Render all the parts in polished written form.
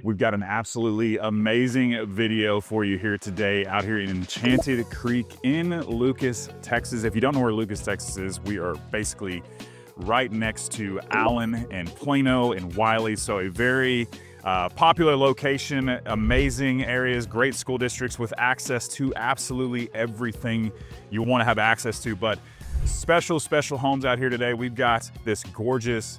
We've got an absolutely amazing video for you here today out here in Enchanted Creek in Lucas, Texas. If you don't know where Lucas, Texas is, we are basically right next to Allen and Plano and Wylie. So a very popular location, amazing areas, great school districts with access to absolutely everything you want to have access to. But special homes out here today. We've got this gorgeous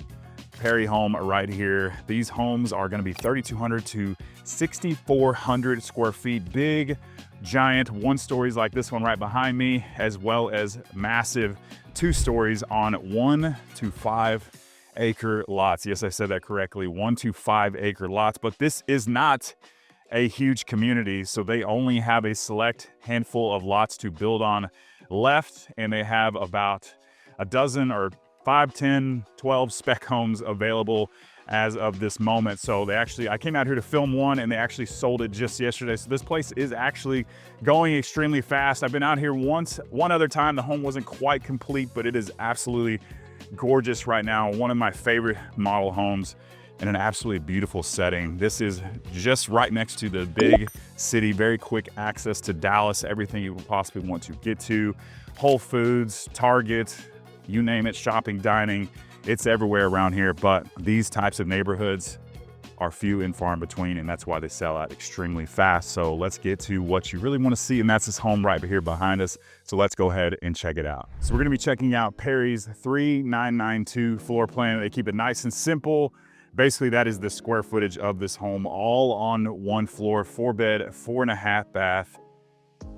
Perry home right here. These homes are going to be 3,200 to 6,400 square feet. Big, giant one-stories like this one right behind me, as well as massive 2-stories on 1 to 5 acre lots. Yes, I said that correctly, 1 to 5 acre lots. But this is not a huge community, so they only have a select handful of lots to build on left, and they have about a dozen or 5, 10, 12 spec homes available as of this moment. So I came out here to film one, and they actually sold it just yesterday. So this place is actually going extremely fast. I've been out here one other time. The home wasn't quite complete, but it is absolutely gorgeous right now. One of my favorite model homes in an absolutely beautiful setting. This is just right next to the big city, very quick access to Dallas, everything you would possibly want to get to. Whole Foods, Target, you name it, shopping, dining, it's everywhere around here. But these types of neighborhoods are few and far in between, and that's why they sell out extremely fast. So let's get to what you really want to see, and that's this home right here behind us. So let's go ahead and check it out. So we're gonna be checking out Perry's 3992 floor plan. They keep it nice and simple. Basically, that is the square footage of this home, all on one floor, 4-bed, 4.5 bath,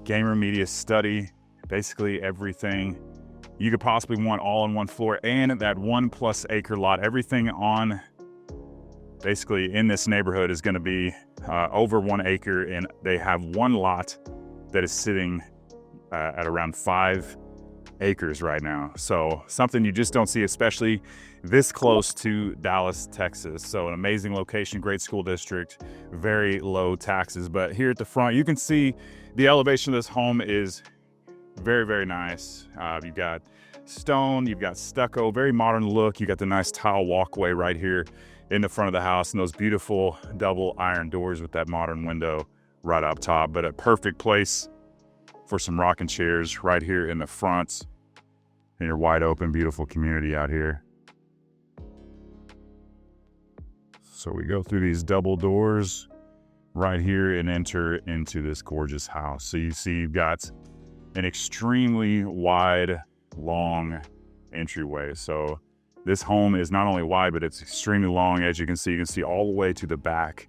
gamer media study, basically everything you could possibly want all on one floor, and that 1+ acre lot. Everything on basically in this neighborhood is gonna be over 1 acre, and they have one lot that is sitting at around 5 acres right now. So something you just don't see, especially this close to Dallas, Texas. So an amazing location, great school district, very low taxes. But here at the front, you can see the elevation of this home is very, very nice. You've got stone, you've got stucco, very modern look. You got the nice tile walkway right here in the front of the house, and those beautiful double iron doors with that modern window right up top. But a perfect place for some rocking chairs right here in the front in your wide open, beautiful community out here. So we go through these double doors right here and enter into this gorgeous house. So you see you've got an extremely wide, long entryway. So this home is not only wide, but it's extremely long. As you can see all the way to the back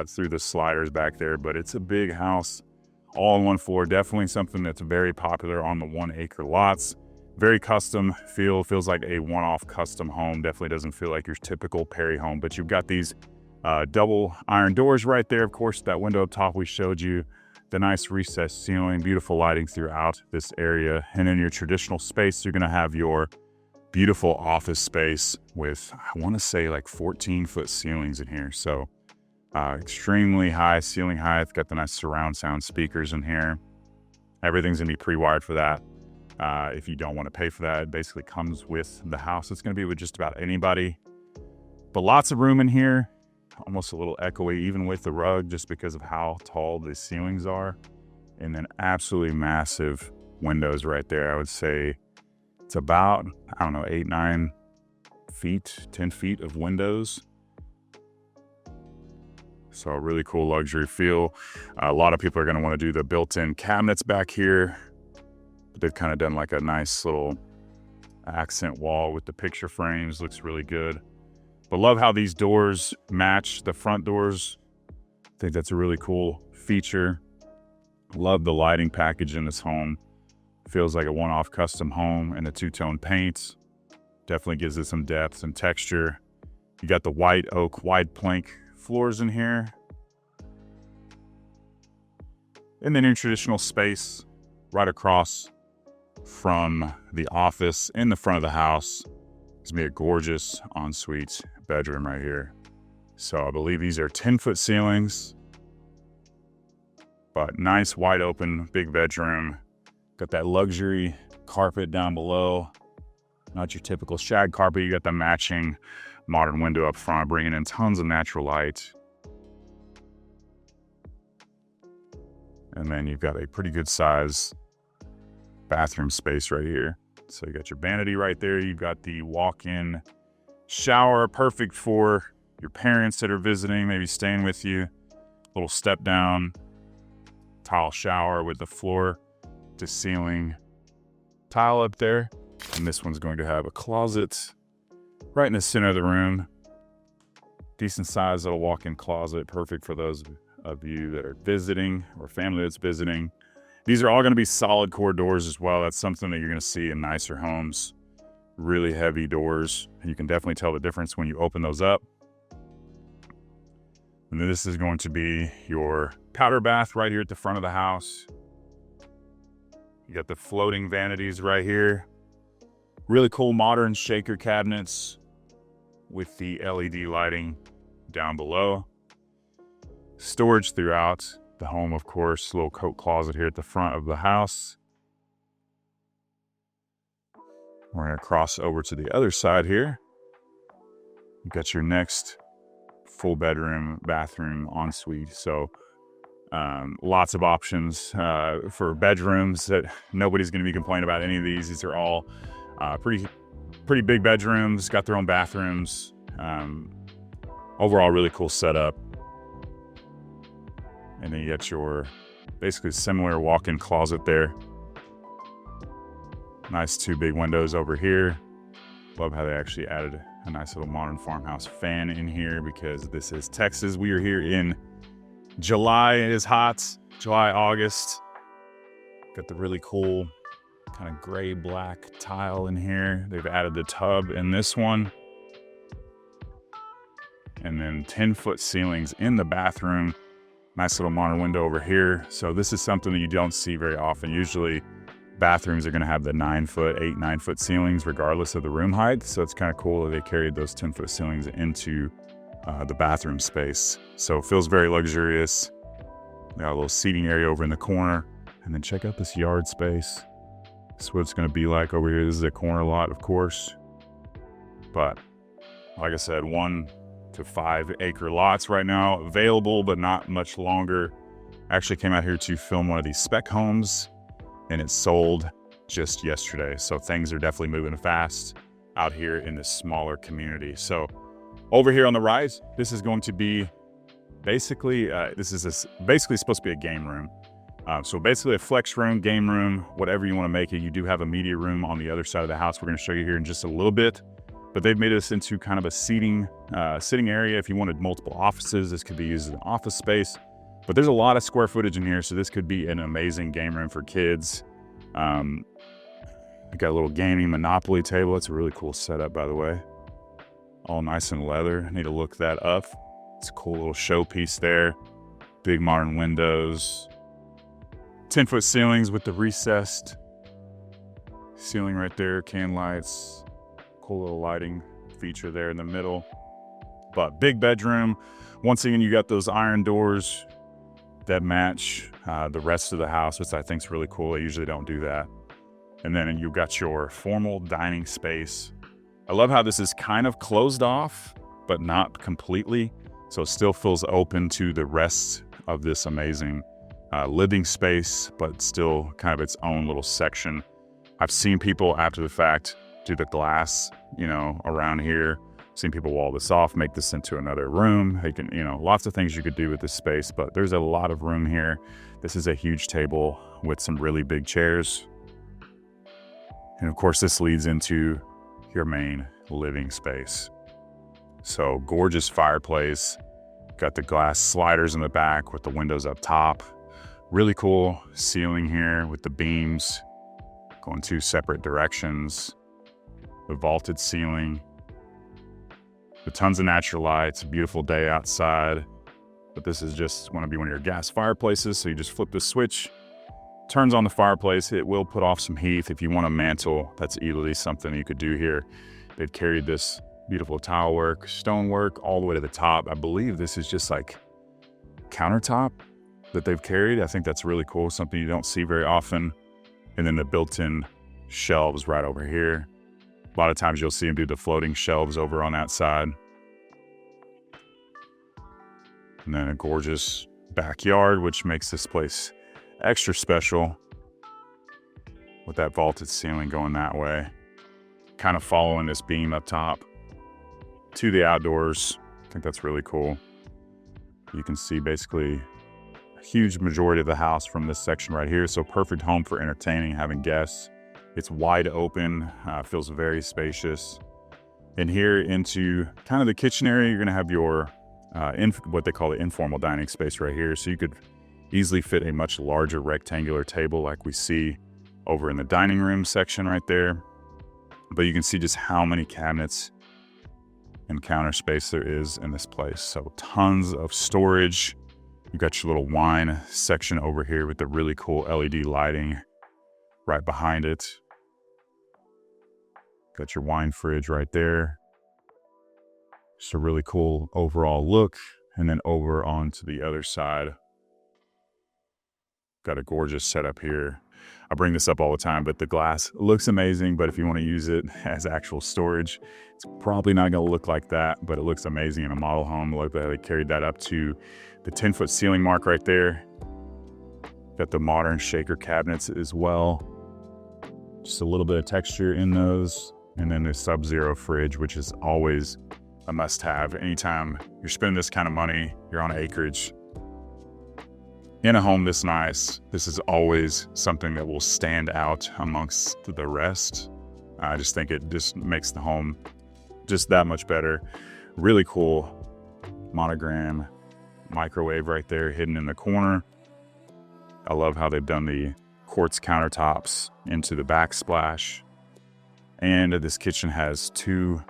through the sliders back there. But it's a big house, all on one floor. Definitely something that's very popular on the 1 acre lots. Very custom feel, feels like a one-off custom home. Definitely doesn't feel like your typical Perry home. But you've got these double iron doors right there. Of course, that window up top we showed you. The nice recessed ceiling, beautiful lighting throughout this area. And in your traditional space, you're gonna have your beautiful office space with, I wanna say like 14-foot ceilings in here. So extremely high ceiling height. Got the nice surround sound speakers in here. Everything's gonna be pre-wired for that. If you don't wanna pay for that, it basically comes with the house. It's gonna be with just about anybody. But lots of room in here. Almost a little echoey even with the rug, just because of how tall the ceilings are. And then absolutely massive windows right there. I would say it's about, I don't know, 8, 9 feet, 10 feet of windows. So a really cool luxury feel. A lot of people are gonna wanna do the built-in cabinets back here. But they've kind of done like a nice little accent wall with the picture frames. Looks really good. But love how these doors match the front doors. I think that's a really cool feature. Love the lighting package in this home. Feels like a one-off custom home, and the two-tone paint definitely gives it some depth and texture. You got the white oak, wide plank floors in here. And then your traditional space right across from the office in the front of the house. It's gonna be a gorgeous ensuite bedroom right here. So I believe these are 10-foot ceilings, but nice wide open, big bedroom. Got that luxury carpet down below. Not your typical shag carpet. You got the matching modern window up front, bringing in tons of natural light. And then you've got a pretty good size bathroom space right here. So you got your vanity right there. You've got the walk-in shower, perfect for your parents that are visiting, maybe staying with you. Little step down tile shower with the floor to ceiling tile up there. And this one's going to have a closet right in the center of the room. Decent size little walk-in closet, perfect for those of you that are visiting or family that's visiting. These are all going to be solid core doors as well. That's something that you're going to see in nicer homes. Really heavy doors. And you can definitely tell the difference when you open those up. And then this is going to be your powder bath right here at the front of the house. You got the floating vanities right here. Really cool modern shaker cabinets with the LED lighting down below. Storage throughout the home, of course. Little coat closet here at the front of the house. We're going to cross over to the other side here. You got your next full bedroom, bathroom, ensuite. So lots of options for bedrooms that nobody's going to be complaining about any of these. These are all pretty big bedrooms, got their own bathrooms. Overall, really cool setup. And then you got your basically similar walk-in closet there. Nice 2 big windows over here. Love how they actually added a nice little modern farmhouse fan in here because this is Texas. We are here in July. It is hot. July, August. Got the really cool kind of gray black tile in here. They've added the tub in this one. And then 10-foot ceilings in the bathroom. Nice little modern window over here. So this is something that you don't see very often. Usually bathrooms are going to have the 9-foot, 9-foot ceilings regardless of the room height. So it's kind of cool that they carried those 10-foot ceilings into the bathroom space. So it feels very luxurious. They got a little seating area over in the corner. And then check out this yard space. This is what it's going to be like over here. This is a corner lot, of course. But like I said, 1 to 5 acre lots right now available, but not much longer. I actually came out here to film one of these spec homes and it sold just yesterday. So things are definitely moving fast out here in this smaller community. So over here on the right, this is going to be basically, basically supposed to be a game room. So basically a flex room, game room, whatever you want to make it. You do have a media room on the other side of the house. We're going to show you here in just a little bit. But they've made this into kind of a sitting area. If you wanted multiple offices, this could be used as an office space. But there's a lot of square footage in here, so this could be an amazing game room for kids. We got a little gaming Monopoly table. It's a really cool setup, by the way. All nice and leather. I need to look that up. It's a cool little showpiece there. Big modern windows. 10-foot ceilings with the recessed ceiling right there. Can lights. Cool little lighting feature there in the middle. But big bedroom. Once again, you got those iron doors that match the rest of the house, which I think is really cool. They usually don't do that. And then you've got your formal dining space. I love how this is kind of closed off, but not completely. So it still feels open to the rest of this amazing living space, but still kind of its own little section. I've seen people after the fact do the glass, around here. Seen people wall this off, make this into another room. They can, lots of things you could do with this space, but there's a lot of room here. This is a huge table with some really big chairs. And of course, this leads into your main living space. So gorgeous fireplace. Got the glass sliders in the back with the windows up top. Really cool ceiling here with the beams going 2 separate directions. The vaulted ceiling. With tons of natural light. It's a beautiful day outside. But this is just want to be one of your gas fireplaces. So you just flip the switch, turns on the fireplace. It will put off some heat. If you want a mantle, that's easily something you could do here. They've carried this beautiful tile work, stonework all the way to the top. I believe this is just like countertop that they've carried. I think that's really cool. Something you don't see very often. And then the built-in shelves right over here. A lot of times you'll see them do the floating shelves over on that side. And then a gorgeous backyard, which makes this place extra special with that vaulted ceiling going that way, kind of following this beam up top to the outdoors. I think that's really cool. You can see basically a huge majority of the house from this section right here. So perfect home for entertaining, having guests. It's wide open, feels very spacious. And here into kind of the kitchen area, you're gonna have your what they call the informal dining space right here. So you could easily fit a much larger rectangular table like we see over in the dining room section right there. But you can see just how many cabinets and counter space there is in this place. So tons of storage. You got your little wine section over here with the really cool LED lighting right behind it. Got your wine fridge right there. Just a really cool overall look. And then over onto the other side, got a gorgeous setup here. I bring this up all the time, but the glass looks amazing. But if you want to use it as actual storage, it's probably not going to look like that, but it looks amazing in a model home. Look, they carried that up to the 10-foot ceiling mark right there. Got the modern shaker cabinets as well. Just a little bit of texture in those. And then the Sub-Zero fridge, which is always a must-have. Anytime you're spending this kind of money, you're on acreage, in a home this nice, this is always something that will stand out amongst the rest. I just think it just makes the home just that much better. Really cool monogram microwave right there hidden in the corner. I love how they've done the quartz countertops into the backsplash. And this kitchen has two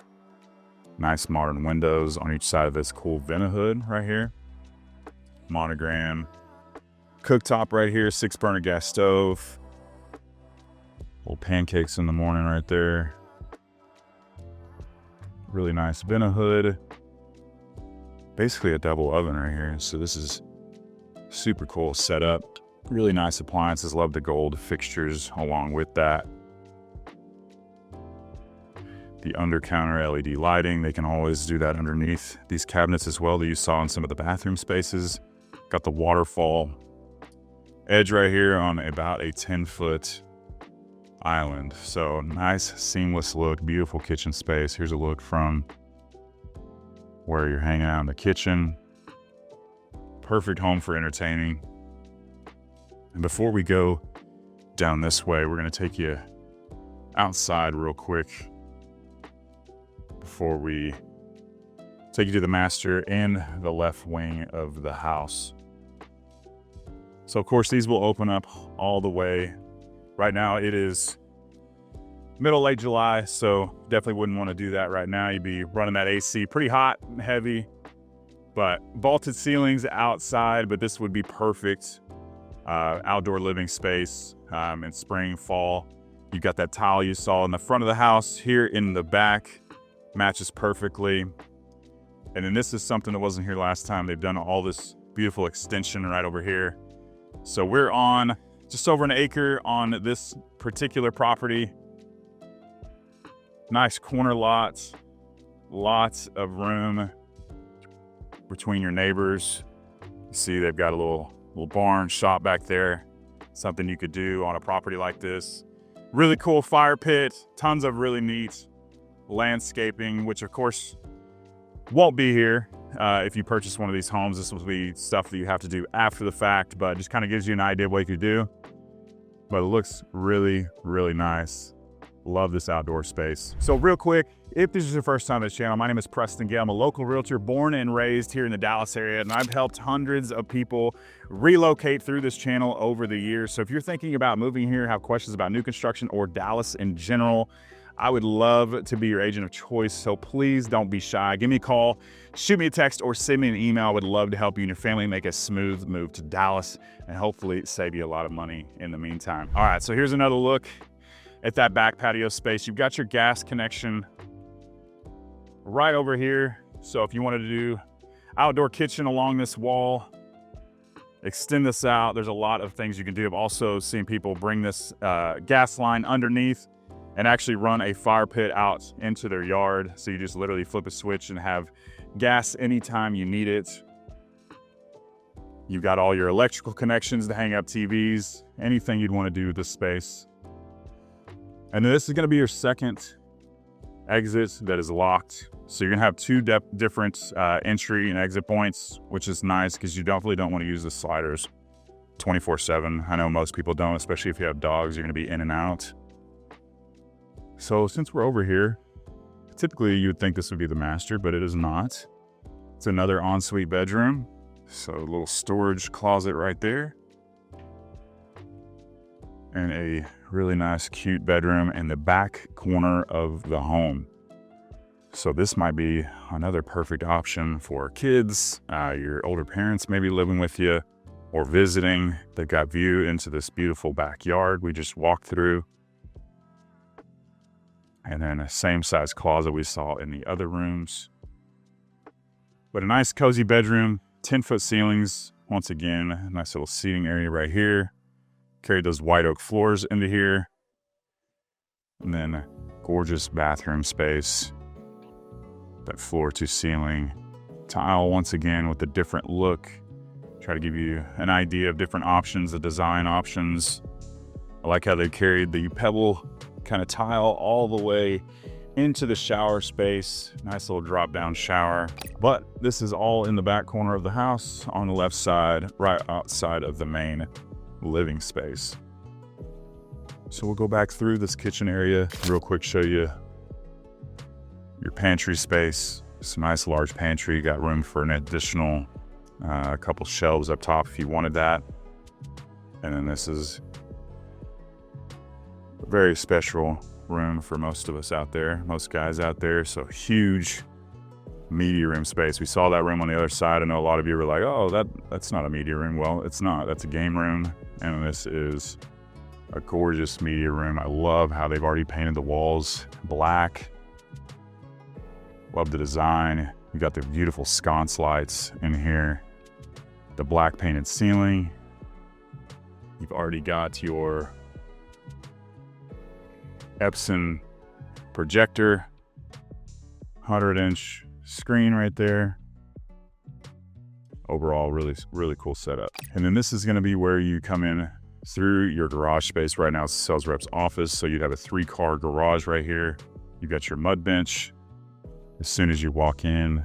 nice modern windows on each side of this cool vent hood right here. Monogram cooktop right here, 6-burner gas stove. Little pancakes in the morning right there. Really nice vent hood. Basically a double oven right here. So this is super cool setup. Really nice appliances. Love the gold fixtures along with that. The under counter LED lighting, they can always do that underneath these cabinets as well that you saw in some of the bathroom spaces. Got the waterfall edge right here on about a 10-foot island. So nice seamless look, beautiful kitchen space. Here's a look from where you're hanging out in the kitchen. Perfect home for entertaining. And before we go down this way, we're gonna take you outside real quick before we take you to the master and the left wing of the house. So of course these will open up all the way. Right now it is late July, so definitely wouldn't want to do that right now. You'd be running that AC pretty hot and heavy, but vaulted ceilings outside, but this would be perfect outdoor living space in spring, fall. You got that tile you saw in the front of the house here in the back, matches perfectly. And then this is something that wasn't here last time. They've done all this beautiful extension right over here. So we're on just over an acre on this particular property. Nice corner lots, lots of room between your neighbors. You see they've got a little barn shop back there. Something you could do on a property like this. Really cool fire pit, tons of really neat landscaping, which of course won't be here if you purchase one of these homes. This will be stuff that you have to do after the fact, but just kind of gives you an idea of what you could do. But it looks really, really nice. Love this outdoor space. So real quick, if this is your first time on this channel, my name is Preston Gale. I'm a local realtor born and raised here in the Dallas area, and I've helped hundreds of people relocate through this channel over the years. So if you're thinking about moving here, have questions about new construction or Dallas in general, I would love to be your agent of choice. So please don't be shy. Give me a call, shoot me a text, or send me an email. I would love to help you and your family make a smooth move to Dallas and hopefully save you a lot of money in the meantime. All right, so here's another look at that back patio space. You've got your gas connection right over here. So if you wanted to do outdoor kitchen along this wall, extend this out, there's a lot of things you can do. I've also seen people bring this gas line underneath and actually run a fire pit out into their yard. So you just literally flip a switch and have gas anytime you need it. You've got all your electrical connections to hang up TVs, anything you'd want to do with this space. And this is going to be your second exit that is locked. So you're going to have two different entry and exit points, which is nice because you definitely don't want to use the sliders 24/7. I know most people don't, especially if you have dogs, you're going to be in and out. So since we're over here, typically you would think this would be the master, but it is not. It's another ensuite bedroom. So a little storage closet right there. And a really nice, cute bedroom in the back corner of the home. So this might be another perfect option for kids, your older parents maybe living with you or visiting. They've got view into this beautiful backyard we just walked through. And then a same size closet we saw in the other rooms. But a nice cozy bedroom, 10-foot ceilings. Once again, a nice little seating area right here. Carried those white oak floors into here. And then a gorgeous bathroom space. That floor to ceiling tile once again with a different look. Try to give you an idea of different options, the design options. I like how they carried the pebble kind of tile all the way into the shower space. Nice little drop down shower. But this is all in the back corner of the house on the left side, right outside of the main living space. So we'll go back through this kitchen area real quick, show you your pantry space. It's a nice large pantry. You got room for an additional couple shelves up top if you wanted that. And then this is a very special room for most of us out there, most guys out there. So huge media room space. We saw that room on the other side. I know a lot of you were like, oh, that's not a media room. Well, it's not. That's a game room. And this is a gorgeous media room. I love how they've already painted the walls black. Love the design. You got the beautiful sconce lights in here. The black painted ceiling. You've already got your Epson projector, 100-inch screen right there. Overall, really cool setup. And then this is going to be where you come in through your garage space. Right now it's the sales rep's office, so you'd have a 3-car garage right here. You got your mud bench as soon as you walk in,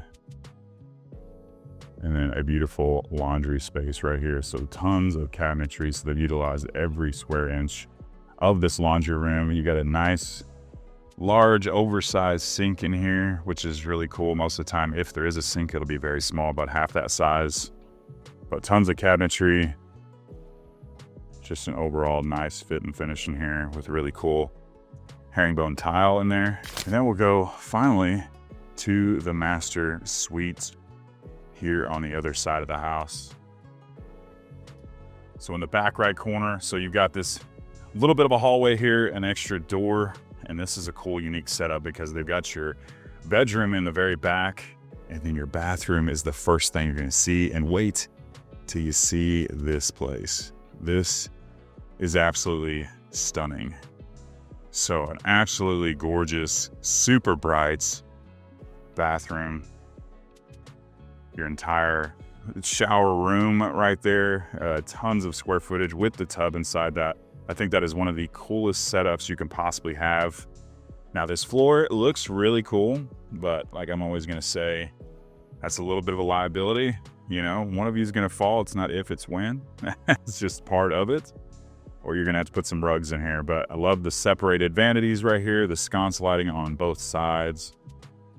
and then a beautiful laundry space right here. So tons of cabinetry, so they've utilized every square inch of this laundry room. You got a nice large oversized sink in here, which is really cool. Most of the time, if there is a sink, it'll be very small, about half that size. But tons of cabinetry. Just an overall nice fit and finish in here with really cool herringbone tile in there. And then we'll go finally to the master suite here on the other side of the house. So in the back right corner, so you've got this little bit of a hallway here, an extra door, and this is a cool, unique setup because they've got your bedroom in the very back, and then your bathroom is the first thing you're gonna see. And wait till you see this place. This is absolutely stunning. So an absolutely gorgeous, super bright bathroom. Your entire shower room right there. Tons of square footage with the tub inside that. I think that is one of the coolest setups you can possibly have. Now this floor looks really cool, but like I'm always gonna say, that's a little bit of a liability. You know, one of you is gonna fall. It's not if, it's when. It's just part of it. Or you're gonna have to put some rugs in here. But I love the separated vanities right here, the sconce lighting on both sides.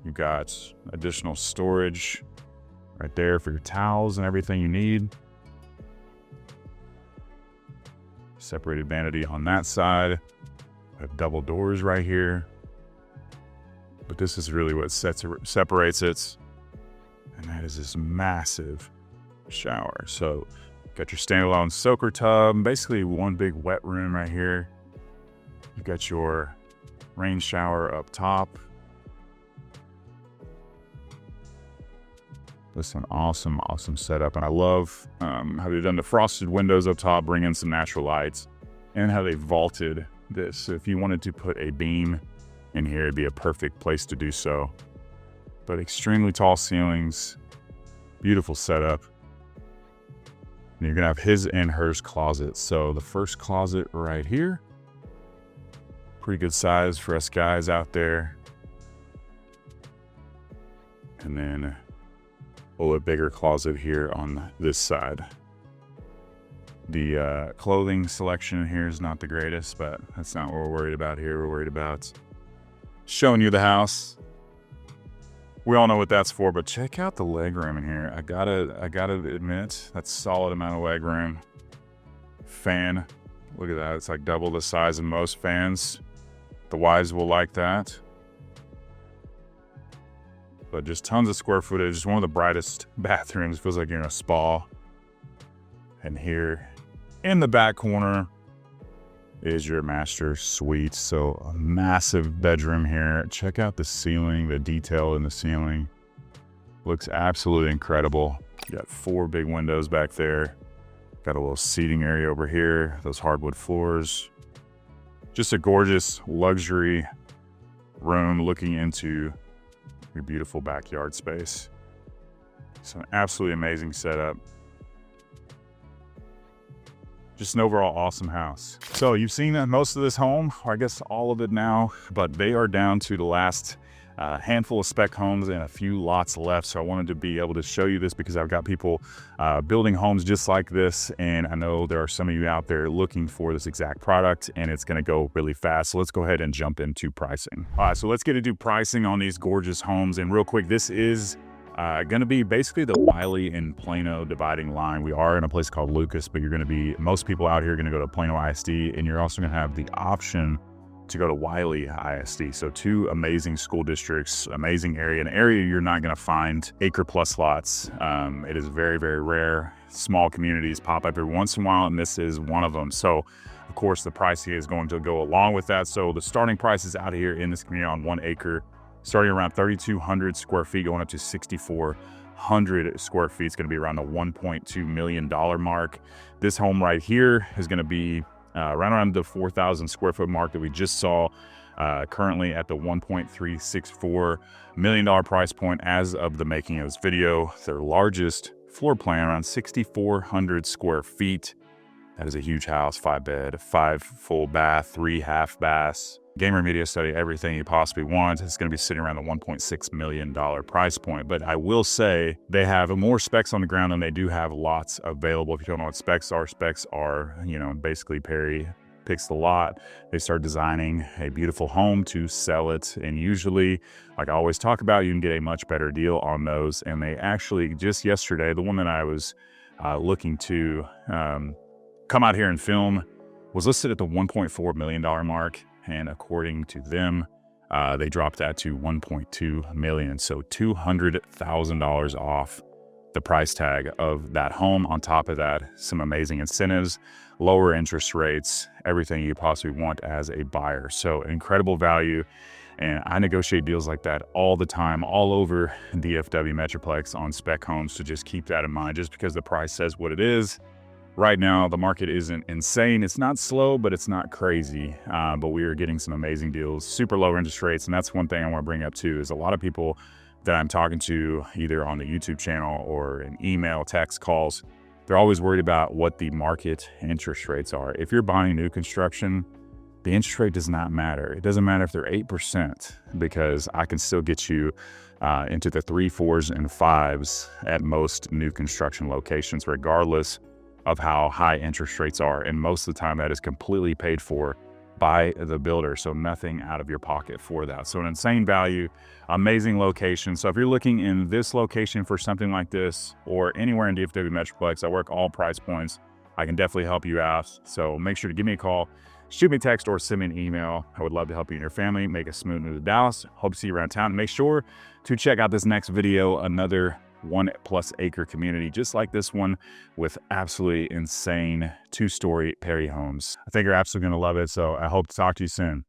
You've got additional storage right there for your towels and everything you need. Separated vanity on that side. We have double doors right here. But this is really what separates it. And that is this massive shower. So got your standalone soaker tub, basically one big wet room right here. You've got your rain shower up top. This is an awesome setup. And I love how they've done the frosted windows up top, bring in some natural lights, and how they vaulted this. So if you wanted to put a beam in here, it'd be a perfect place to do so. But extremely tall ceilings, beautiful setup. And you're gonna have his and hers closets. So the first closet right here, pretty good size for us guys out there. And then a little bit bigger closet here on this side. The clothing selection here is not the greatest, but that's not what we're worried about here. We're worried about showing you the house. We all know what that's for, but check out the leg room in here. I gotta admit, that's a solid amount of leg room. Fan, look at that. It's like double the size of most fans. The wives will like that. But just tons of square footage. It's one of the brightest bathrooms. Feels like you're in a spa. And here in the back corner is your master suite. So a massive bedroom here. Check out the ceiling, the detail in the ceiling. Looks absolutely incredible. You got 4 big windows back there. Got a little seating area over here. Those hardwood floors. Just a gorgeous luxury room looking into your beautiful backyard space. It's an absolutely amazing setup. Just an overall awesome house. So you've seen most of this home, or I guess all of it now, but they are down to the last handful of spec homes and a few lots left. So I wanted to be able to show you this because I've got people building homes just like this. And I know there are some of you out there looking for this exact product and it's gonna go really fast. So let's go ahead and jump into pricing. All right, so let's get into pricing on these gorgeous homes. And real quick, this is going to be basically the Wylie and Plano dividing line. We are in a place called Lucas, but most people out here are going to go to Plano ISD, and you're also going to have the option to go to Wylie ISD. So 2 amazing school districts, amazing area, an area you're not going to find acre plus lots. It is very, very rare. Small communities pop up every once in a while, and this is one of them. So of course the pricing is going to go along with that. So the starting prices out here in this community on 1 acre, starting around 3,200 square feet, going up to 6,400 square feet. It's going to be around the $1.2 million mark. This home right here is going to be right around the 4,000 square foot mark that we just saw, currently at the $1.364 million price point as of the making of this video. Their largest floor plan, around 6,400 square feet. That is a huge house, 5 bed, 5 full bath, 3 half baths. Gamer media study, everything you possibly want. It's going to be sitting around the $1.6 million price point. But I will say they have more specs on the ground than they do have lots available. If you don't know what specs are, basically Perry picks the lot. They start designing a beautiful home to sell it. And usually, like I always talk about, you can get a much better deal on those. And they actually, just yesterday, the one that I was looking to come out here and film was listed at the $1.4 million mark. And according to them, they dropped that to $1.2 million. So $200,000 off the price tag of that home. On top of that, some amazing incentives, lower interest rates, everything you possibly want as a buyer. So incredible value. And I negotiate deals like that all the time, all over DFW Metroplex on spec homes. So just keep that in mind. Just because the price says what it is, right now, the market isn't insane. It's not slow, but it's not crazy. But we are getting some amazing deals, super low interest rates. And that's one thing I want to bring up too, is a lot of people that I'm talking to either on the YouTube channel or in email, text, calls, they're always worried about what the market interest rates are. If you're buying new construction, the interest rate does not matter. It doesn't matter if they're 8%, because I can still get you into the 3s, 4s, and 5s at most new construction locations, regardless of how high interest rates are. And most of the time that is completely paid for by the builder. So nothing out of your pocket for that. So an insane value, amazing location. So if you're looking in this location for something like this, or anywhere in DFW Metroplex, I work all price points. I can definitely help you out. So make sure to give me a call, shoot me a text, or send me an email. I would love to help you and your family make a smooth move to Dallas. Hope to see you around town. Make sure to check out this next video, another 1+ acre community just like this one, with absolutely insane 2-story Perry homes. I think you're absolutely going to love it. So I hope to talk to you soon.